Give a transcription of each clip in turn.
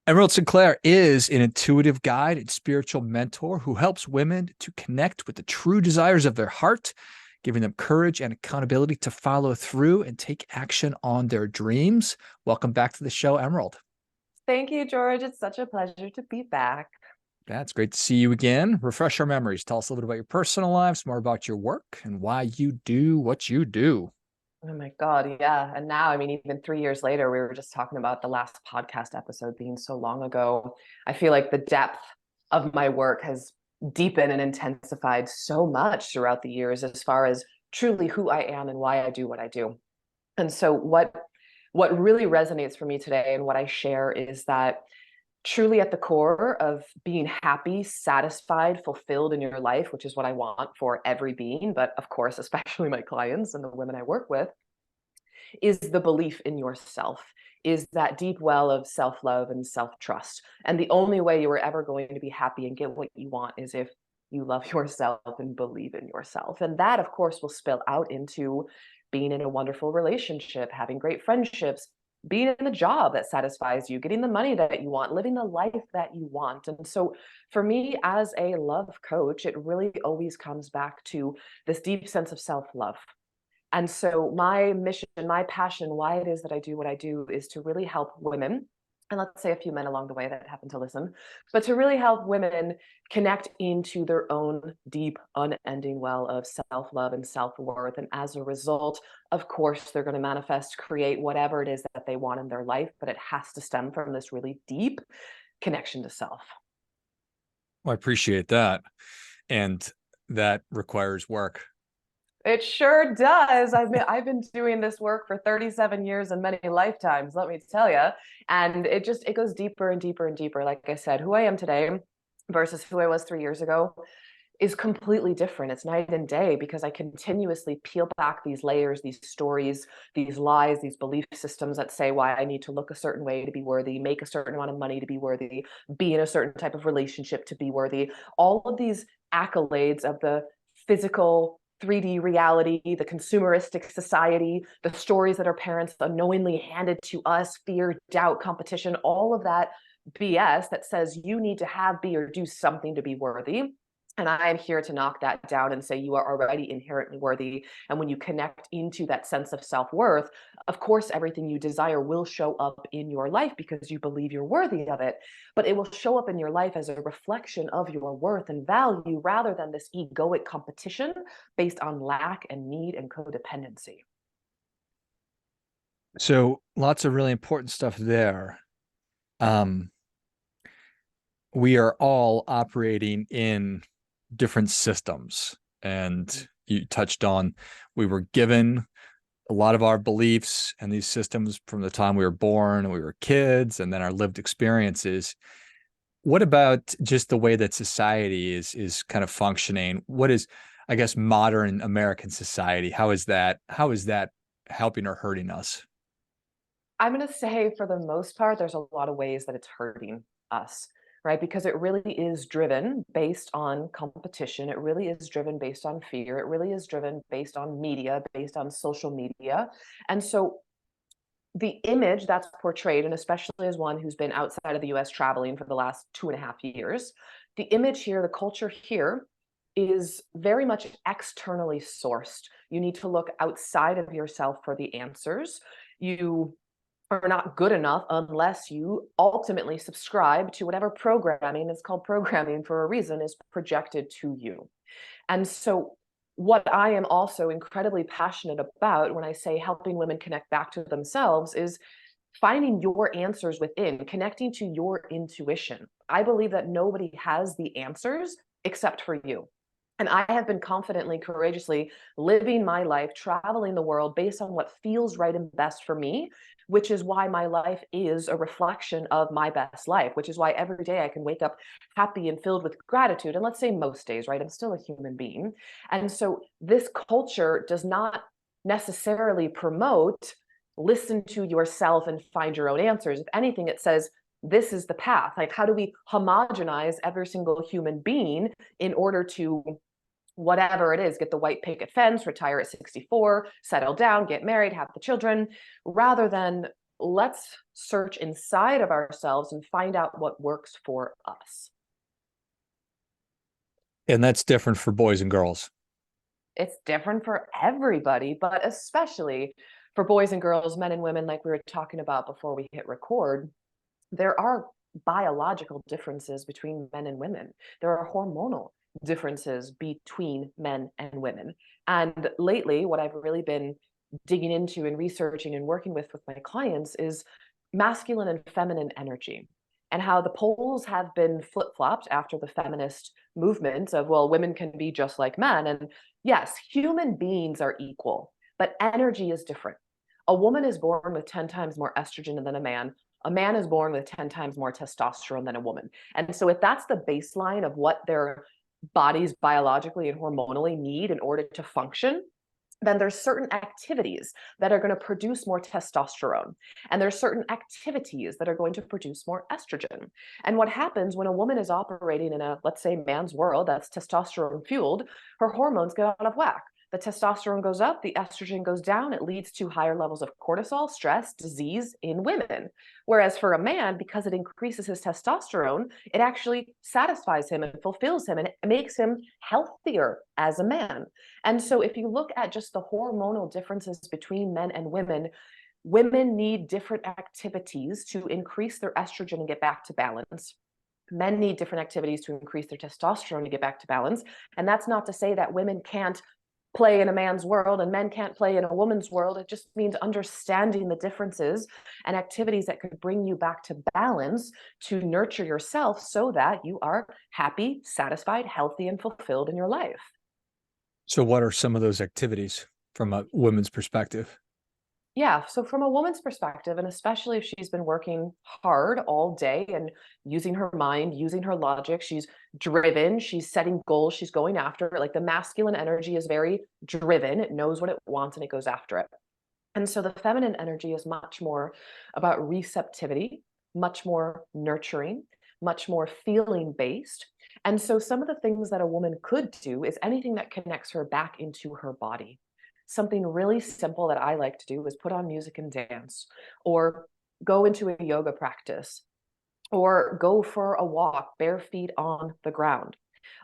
Emyrald Sinclaire is an intuitive guide and spiritual mentor who helps women to connect with the true desires of their heart, giving them courage and accountability to follow through and take action on their dreams. Welcome back to the show, Emerald. Thank you, George. It's such a pleasure to be back. Yeah, it's great to see you again. Refresh our memories. Tell us a little bit about your personal lives, more about your work, and why you do what you do. Oh my God, yeah. And now, even 3 years later, we were just talking about the last podcast episode being so long ago. I feel like the depth of my work has deepened and intensified so much throughout the years as far as truly who I am and why I do what I do. And so what really resonates for me today and what I share is that truly at the core of being happy, satisfied, fulfilled in your life, which is what I want for every being, but of course, especially my clients and the women I work with, is the belief in yourself, is that deep well of self-love and self-trust. And the only way you are ever going to be happy and get what you want is if you love yourself and believe in yourself. And that, of course, will spill out into being in a wonderful relationship, having great friendships, being in the job that satisfies you, getting the money that you want, living the life that you want. And so for me as a love coach, it really always comes back to this deep sense of self-love. And so my mission, my passion, why it is that I do what I do is to really help women, and let's say a few men along the way that happen to listen, but to really help women connect into their own deep, unending well of self-love and self-worth. And as a result, of course, they're going to manifest, create whatever it is that they want in their life, but it has to stem from this really deep connection to self. Well, I appreciate that. And that requires work. It sure does. I've been doing this work for 37 years and many lifetimes, let me tell you. And it goes deeper and deeper and deeper. Like I said, who I am today versus who I was 3 years ago is completely different. It's night and day because I continuously peel back these layers, these stories, these lies, these belief systems that say why I need to look a certain way to be worthy, make a certain amount of money to be worthy, be in a certain type of relationship to be worthy. All of these accolades of the physical 3D reality, the consumeristic society, the stories that our parents unknowingly handed to us, fear, doubt, competition, all of that BS that says you need to have, be, or do something to be worthy. And I am here to knock that down and say you are already inherently worthy. And when you connect into that sense of self-worth, of course, everything you desire will show up in your life because you believe you're worthy of it. But it will show up in your life as a reflection of your worth and value rather than this egoic competition based on lack and need and codependency. So lots of really important stuff there. Um, we are all operating in different systems. And you touched on, we were given a lot of our beliefs and these systems from the time we were born and we were kids, and then our lived experiences. What about just the way that society is kind of functioning? What is, I guess, modern American society? How is that helping or hurting us? I'm going to say for the most part, there's a lot of ways that it's hurting us, right? Because it really is driven based on competition. It really is driven based on fear. It really is driven based on media, based on social media. And so the image that's portrayed, and especially as one who's been outside of the US traveling for the last 2.5 years, the image here, the culture here is very much externally sourced. You need to look outside of yourself for the answers. You are not good enough unless you ultimately subscribe to whatever programming is called programming for a reason is projected to you. And so what I am also incredibly passionate about when I say helping women connect back to themselves is finding your answers within, connecting to your intuition. I believe that nobody has the answers except for you. And I have been confidently, courageously living my life, traveling the world based on what feels right and best for me, which is why my life is a reflection of my best life, which is why every day I can wake up happy and filled with gratitude. And let's say most days, right? I'm still a human being. And so this culture does not necessarily promote listen to yourself and find your own answers. If anything, it says, this is the path. Like, how do we homogenize every single human being in order to whatever it is, get the white picket fence, retire at 64, settle down, get married, have the children, rather than let's search inside of ourselves and find out what works for us. And that's different for boys and girls. It's different for everybody, but especially for boys and girls, men and women, like we were talking about before we hit record. There are biological differences between men and women. There are hormonal differences between men and women. And lately, what I've really been digging into and researching and working with my clients is masculine and feminine energy, and how the poles have been flip-flopped after the feminist movement of, well, women can be just like men. And yes, human beings are equal, but energy is different. A woman is born with 10 times more estrogen than a man. A man is born with 10 times more testosterone than a woman. And so if that's the baseline of what their bodies biologically and hormonally need in order to function, then there's certain activities that are going to produce more testosterone, and there's certain activities that are going to produce more estrogen. And what happens when a woman is operating in a, let's say, man's world that's testosterone fueled, her hormones get out of whack. The testosterone goes up, the estrogen goes down. It leads to higher levels of cortisol, stress, disease in women. Whereas for a man, because it increases his testosterone, it actually satisfies him and fulfills him, and it makes him healthier as a man. And so if you look at just the hormonal differences between men and women, women need different activities to increase their estrogen and get back to balance. Men need different activities to increase their testosterone to get back to balance. And that's not to say that women can't play in a man's world and men can't play in a woman's world. It just means understanding the differences and activities that could bring you back to balance to nurture yourself so that you are happy, satisfied, healthy, and fulfilled in your life. So what are some of those activities from a woman's perspective? Yeah, so from a woman's perspective, and especially if she's been working hard all day and using her mind, using her logic, she's driven, she's setting goals, she's going after it. Like the masculine energy is very driven, it knows what it wants and it goes after it. And so the feminine energy is much more about receptivity, much more nurturing, much more feeling based. And so some of the things that a woman could do is anything that connects her back into her body. Something really simple that I like to do is put on music and dance, or go into a yoga practice, or go for a walk bare feet on the ground.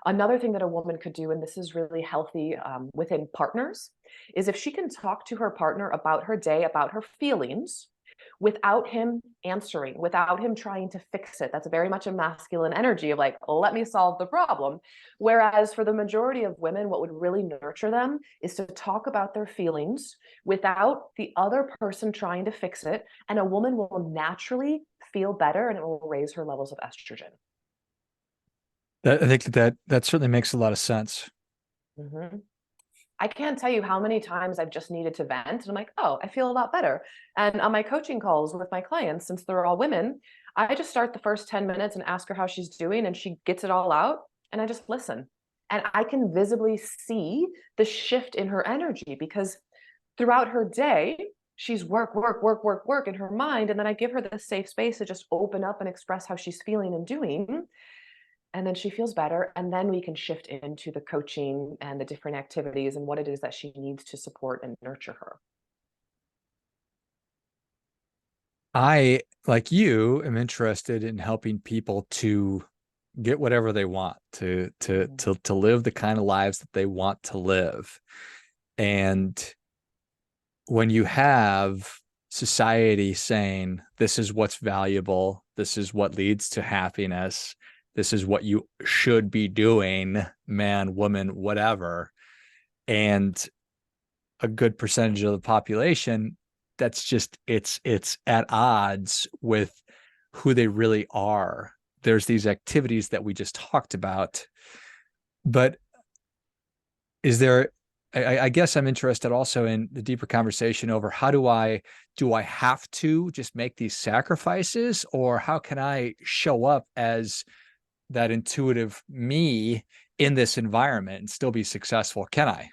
Another thing that a woman could do, and this is really healthy within partners, is if she can talk to her partner about her day, about her feelings, without him answering, without him trying to fix it. That's very much a masculine energy of like, let me solve the problem. Whereas for the majority of women, what would really nurture them is to talk about their feelings without the other person trying to fix it. And a woman will naturally feel better and it will raise her levels of estrogen. I think that certainly makes a lot of sense. Mm-hmm. I can't tell you how many times I've just needed to vent and I'm like, oh, I feel a lot better. And on my coaching calls with my clients, since they're all women, I just start the first 10 minutes and ask her how she's doing, and she gets it all out, and I just listen. And I can visibly see the shift in her energy because throughout her day, she's work, work, work, work, work in her mind. And then I give her the safe space to just open up and express how she's feeling and doing. And then she feels better, and then we can shift into the coaching and the different activities and what it is that she needs to support and nurture her. I, like you, am interested in helping people to get whatever they want, to live the kind of lives that they want to live. And when you have society saying this is what's valuable, this is what leads to happiness, this is what you should be doing, man, woman, whatever, and a good percentage of the population, that's just it's at odds with who they really are. There's these activities that we just talked about, but is there, I guess I'm interested also in the deeper conversation over how do I have to just make these sacrifices, or how can I show up as that intuitive me in this environment and still be successful? Can I?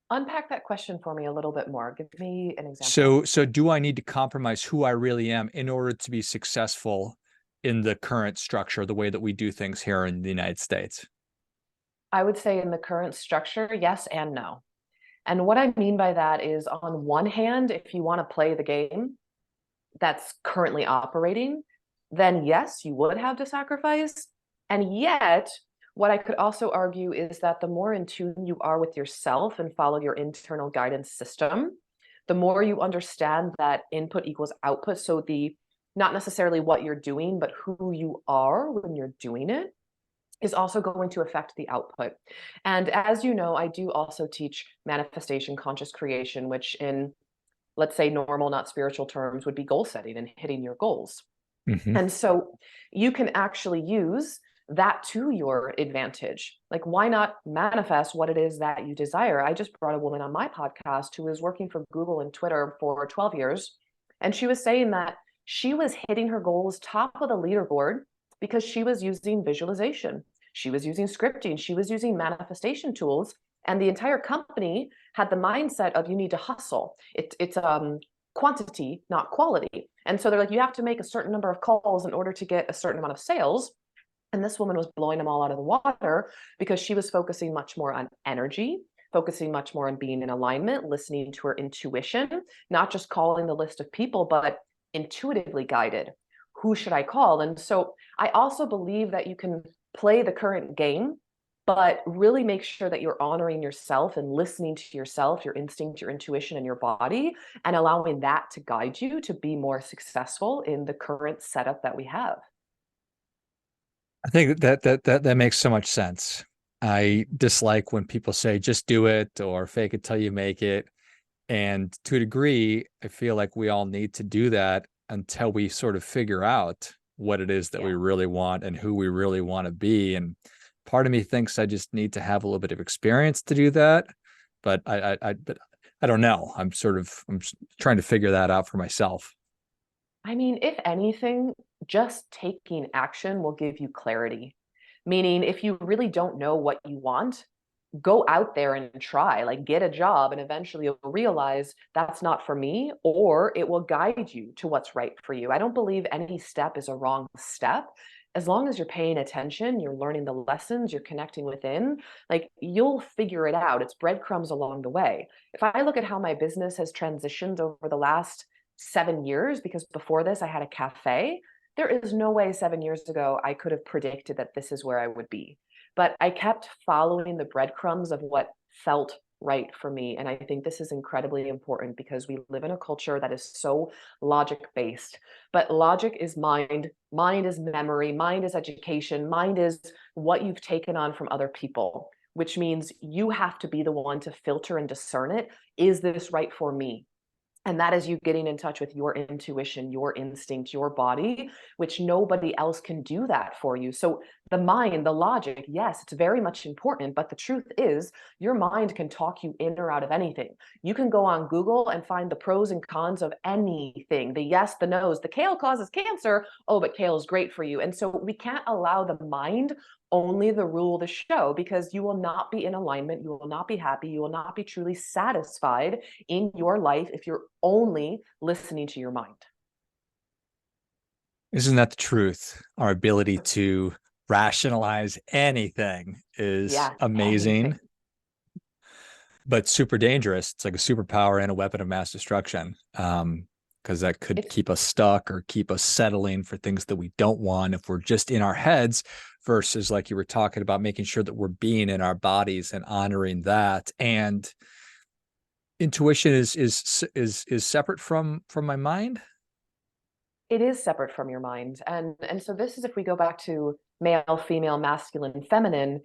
Unpack that question for me a little bit more. Give me an example. So do I need to compromise who I really am in order to be successful in the current structure, the way that we do things here in the United States? I would say in the current structure, yes and no. And what I mean by that is, on one hand, if you want to play the game that's currently operating, then yes, you would have to sacrifice. And yet, what I could also argue is that the more in tune you are with yourself and follow your internal guidance system, the more you understand that input equals output. So the not necessarily what you're doing, but who you are when you're doing it is also going to affect the output. And as you know, I do also teach manifestation conscious creation, which in, let's say, normal, not spiritual terms, would be goal setting and hitting your goals. Hmm. And so you can actually use that to your advantage. Like, why not manifest what it is that you desire? I just brought a woman on my podcast who was working for Google and Twitter for 12 years. And she was saying that she was hitting her goals top of the leaderboard because she was using visualization, she was using scripting, she was using manifestation tools. And the entire company had the mindset of, you need to hustle. It's quantity, not quality. And so they're like, you have to make a certain number of calls in order to get a certain amount of sales. And this woman was blowing them all out of the water because she was focusing much more on energy, focusing much more on being in alignment, listening to her intuition, not just calling the list of people, but intuitively guided. Who should I call? And so I also believe that you can play the current game, but really make sure that you're honoring yourself and listening to yourself, your instinct, your intuition, and your body, and allowing that to guide you to be more successful in the current setup that we have. I think that makes so much sense. I dislike when people say just do it or fake it till you make it. And to a degree, I feel like we all need to do that until we sort of figure out what it is that Yeah. we really want and who we really want to be. And part of me thinks I just need to have a little bit of experience to do that. But but I don't know. I'm trying to figure that out for myself. I mean, if anything, just taking action will give you clarity. Meaning, if you really don't know what you want, go out there and try, like, get a job, and eventually you'll realize that's not for me, or it will guide you to what's right for you. I don't believe any step is a wrong step. As long as you're paying attention, you're learning the lessons, you're connecting within, like, you'll figure it out. It's breadcrumbs along the way. If I look at how my business has transitioned over the last 7 years, because before this I had a cafe, there is no way 7 years ago I could have predicted that this is where I would be. But I kept following the breadcrumbs of what felt right for me. And I think this is incredibly important because we live in a culture that is so logic based. But logic is mind, mind is memory, mind is education, mind is what you've taken on from other people, which means you have to be the one to filter and discern it. Is this right for me? And that is you getting in touch with your intuition, your instinct, your body, which nobody else can do that for you. So the mind, the logic, yes, it's very much important. But the truth is, your mind can talk you in or out of anything. You can go on Google and find the pros and cons of anything, the yes, the no's. The kale causes cancer. Oh, but kale is great for you. And so we can't allow the mind only the rule the show, because you will not be in alignment. You will not be happy. You will not be truly satisfied in your life if you're only listening to your mind. Isn't that the truth? Our ability to rationalize anything is Yeah, amazing, anything. but super dangerous. It's like a superpower and a weapon of mass destruction. Because that could It's keep us stuck or keep us settling for things that we don't want if we're just in our heads, versus like you were talking about, making sure that we're being in our bodies and honoring that. And intuition is separate from my mind. it is separate from your mind. And so this is, if we go back to male, female, masculine, feminine,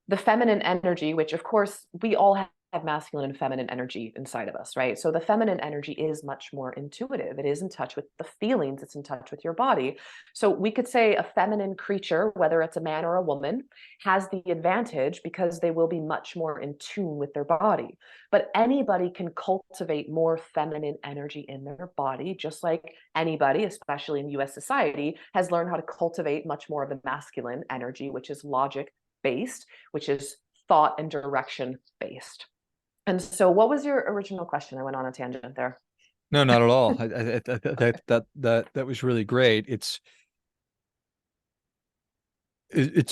the feminine energy, which of course we all have masculine and feminine energy inside of us, right? So the feminine energy is much more intuitive. It is in touch with the feelings, it's in touch with your body. So we could say a feminine creature, whether it's a man or a woman, has the advantage because they will be much more in tune with their body. But anybody can cultivate more feminine energy in their body, just like anybody, especially in US society, has learned how to cultivate much more of the masculine energy, which is logic based, which is thought and direction based. And so, what was your original question? I went on a tangent there. No, not at all. That was really great. It's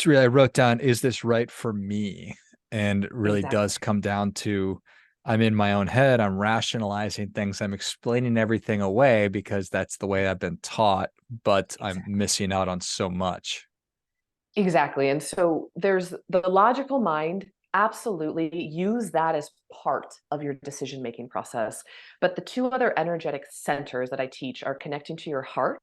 really, I wrote down, is this right for me? And it really does Exactly. come down to I'm in my own head. I'm rationalizing things. I'm explaining everything away because that's the way I've been taught, but I'm missing out on so much. Exactly. And so there's the logical mind, absolutely use that as part of your decision making process. But the two other energetic centers that I teach are connecting to your heart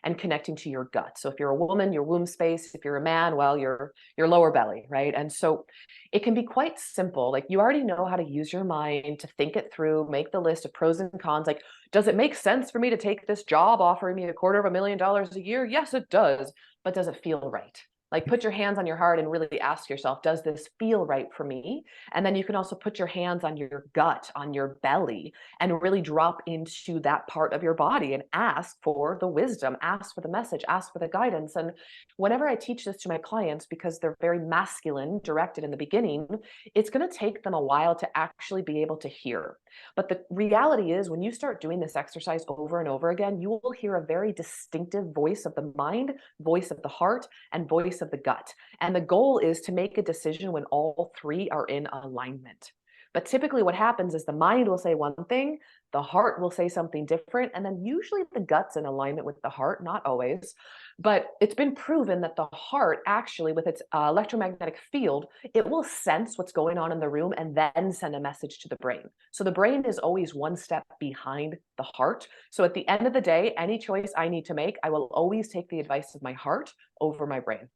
and connecting to your gut. So if you're a woman, your womb space, if you're a man, well, your lower belly, right? And so it can be quite simple. Like you already know how to use your mind to think it through, make the list of pros and cons. Like, does it make sense for me to take this job offering me $250,000 a year? Yes, it does. But does it feel right? Like put your hands on your heart and really ask yourself, does this feel right for me? And then you can also put your hands on your gut, on your belly, and really drop into that part of your body and ask for the wisdom, ask for the message, ask for the guidance. And whenever I teach this to my clients, because they're very masculine directed in the beginning, it's going to take them a while to actually be able to hear. But the reality is, when you start doing this exercise over and over again, you will hear a very distinctive voice of the mind, voice of the heart, and voice of the gut. And the goal is to make a decision when all three are in alignment. But typically, what happens is the mind will say one thing, the heart will say something different, and then usually the gut's in alignment with the heart, not always. But it's been proven that the heart, actually, with its electromagnetic field, it will sense what's going on in the room and then send a message to the brain. So the brain is always one step behind the heart. So at the end of the day, any choice I need to make, I will always take the advice of my heart over my brain.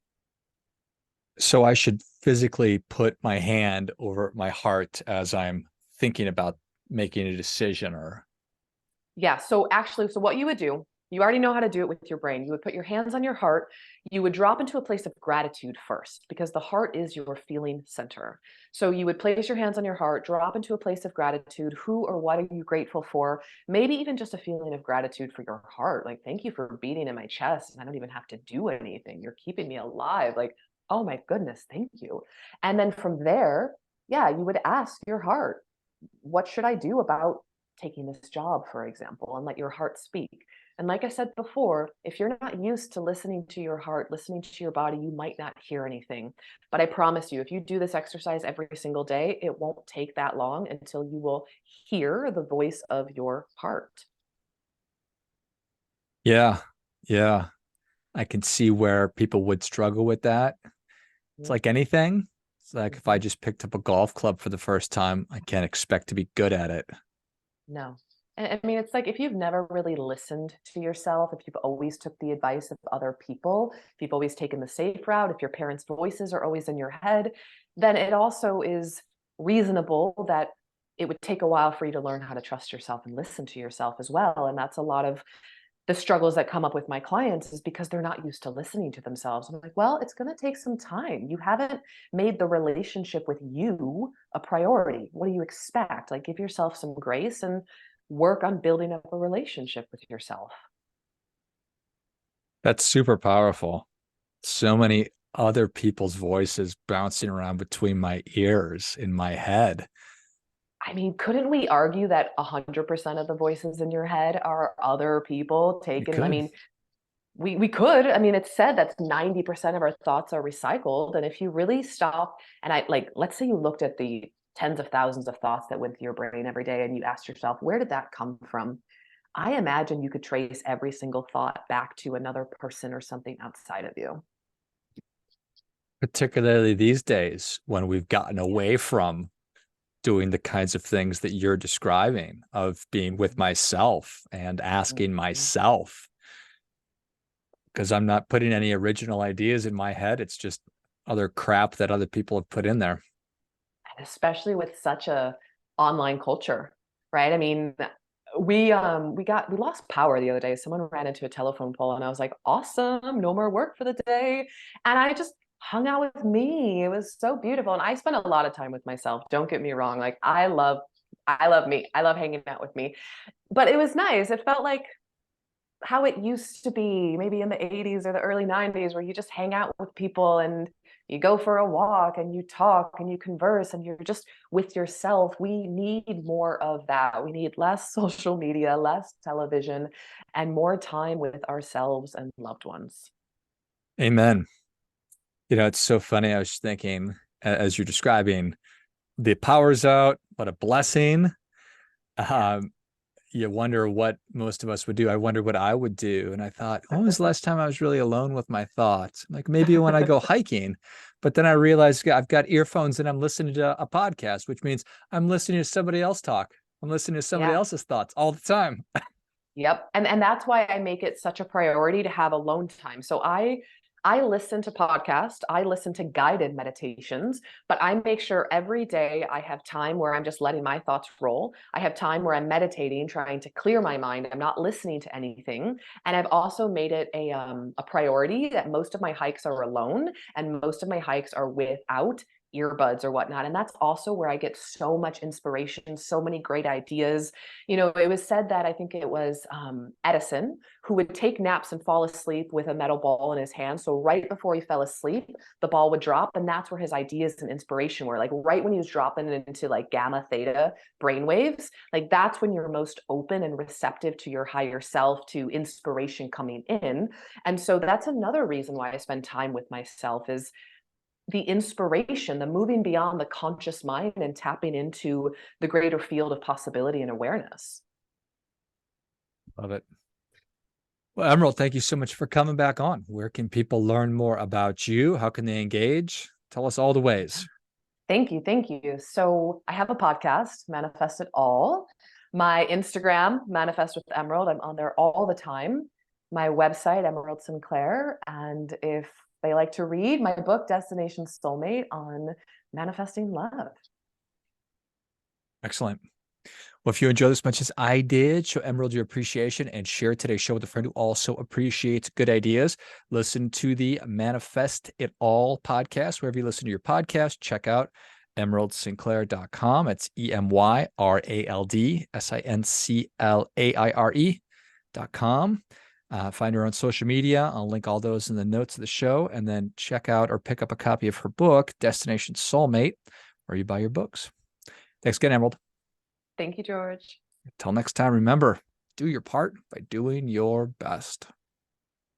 So I should physically put my hand over my heart as I'm thinking about making a decision or Yeah. So actually, so what you would do, you already know how to do it with your brain. You would put your hands on your heart. You would drop into a place of gratitude first, because the heart is your feeling center. So you would place your hands on your heart, drop into a place of gratitude. Who or what are you grateful for? Maybe even just a feeling of gratitude for your heart. Like, thank you for beating in my chest. And I don't even have to do anything. You're keeping me alive. Like, oh my goodness, thank you. And then from there, yeah, you would ask your heart, what should I do about taking this job, for example, and let your heart speak. And like I said before, if you're not used to listening to your heart, listening to your body, you might not hear anything. But I promise you, if you do this exercise every single day, it won't take that long until you will hear the voice of your heart. yeah, yeah. I can see where people would struggle with that. It's like anything. It's like if I Mhm. just picked up a golf club for the first time, I can't expect to be good at it. No. And I mean, it's like if you've never really listened to yourself, if you've always took the advice of other people, if you've always taken the safe route, if your parents' voices are always in your head, then it also is reasonable that it would take a while for you to learn how to trust yourself and listen to yourself as well. And that's a lot of the struggles that come up with my clients, is because they're not used to listening to themselves. I'm like, well, it's going to take some time. You haven't made the relationship with you a priority. What do you expect? Like, give yourself some grace and work on building up a relationship with yourself. That's super powerful. So many other people's voices bouncing around between my ears in my head. I mean, couldn't we argue that 100% of the voices in your head are other people We taken? I could. mean, we could. I mean, it's said that 90% of our thoughts are recycled. And if you really stop and let's say you looked at the tens of thousands of thoughts that went through your brain every day and you asked yourself, where did that come from? I imagine you could trace every single thought back to another person or something outside of you. Particularly these days when we've gotten away from doing the kinds of things that you're describing, of being with myself and asking Mhm. myself, because I'm not putting any original ideas in my head. It's just other crap that other people have put in there. And especially with such a online culture, right? I mean, we lost power the other day. Someone ran into a telephone pole and I was like, awesome, no more work for the day. And I just hung out with me. It was so beautiful. And I spent a lot of time with myself. Don't get me wrong. Like I love me. I love hanging out with me. But it was nice. It felt like how it used to be, maybe in the 80s or the early 90s, where you just hang out with people and you go for a walk and you talk and you converse and you're just with yourself. We need more of that. We need less social media, less television, and more time with ourselves and loved ones. Amen. You know, it's so funny. I was thinking, as you're describing, the power's out. What a blessing. Yeah. Um, you wonder what most of us would do. I wonder what I would do. And I thought, when was the last time I was really alone with my thoughts? Like maybe when I go hiking. But then I realized I've got earphones and I'm listening to a podcast, which means I'm listening to somebody else talk. I'm listening to somebody Yeah. else's thoughts all the time. Yep. And that's why I make it such a priority to have alone time. So I listen to podcasts, I listen to guided meditations, but I make sure every day I have time where I'm just letting my thoughts roll. I have time where I'm meditating, trying to clear my mind. I'm not listening to anything. And I've also made it a priority that most of my hikes are alone and most of my hikes are without earbuds or whatnot. And that's also where I get so much inspiration, so many great ideas. It was said that I think it was Edison who would take naps and fall asleep with a metal ball in his hand. So right before he fell asleep, the ball would drop, and that's where his ideas and inspiration were. Like right when he was dropping it into like gamma theta brainwaves, like that's when you're most open and receptive to your higher self, to inspiration coming in. And so that's another reason why I spend time with myself is the inspiration, the moving beyond the conscious mind and tapping into the greater field of possibility and awareness. Love it. Well, Emerald, thank you so much for coming back on. Where can people learn more about you? How can they engage? Tell us all the ways. Thank you. Thank you. So I have a podcast, Manifest It All. My Instagram, Manifest with Emerald, I'm on there all the time. My website, Emyrald Sinclaire. And if they like to read, my book, Destination Soulmate, on manifesting love. Excellent. Well, if you enjoyed as much as I did, show Emerald your appreciation and share today's show with a friend who also appreciates good ideas. Listen to the Manifest It All podcast, wherever you listen to your podcast. Check out emeraldsinclaire.com. It's EMYRALDSINCLAIRE.com. Find her on social media. I'll link all those in the notes of the show. And then check out or pick up a copy of her book, Destination Soulmate, where you buy your books. Thanks again, Emerald. Thank you, George. Until next time, remember, do your part by doing your best.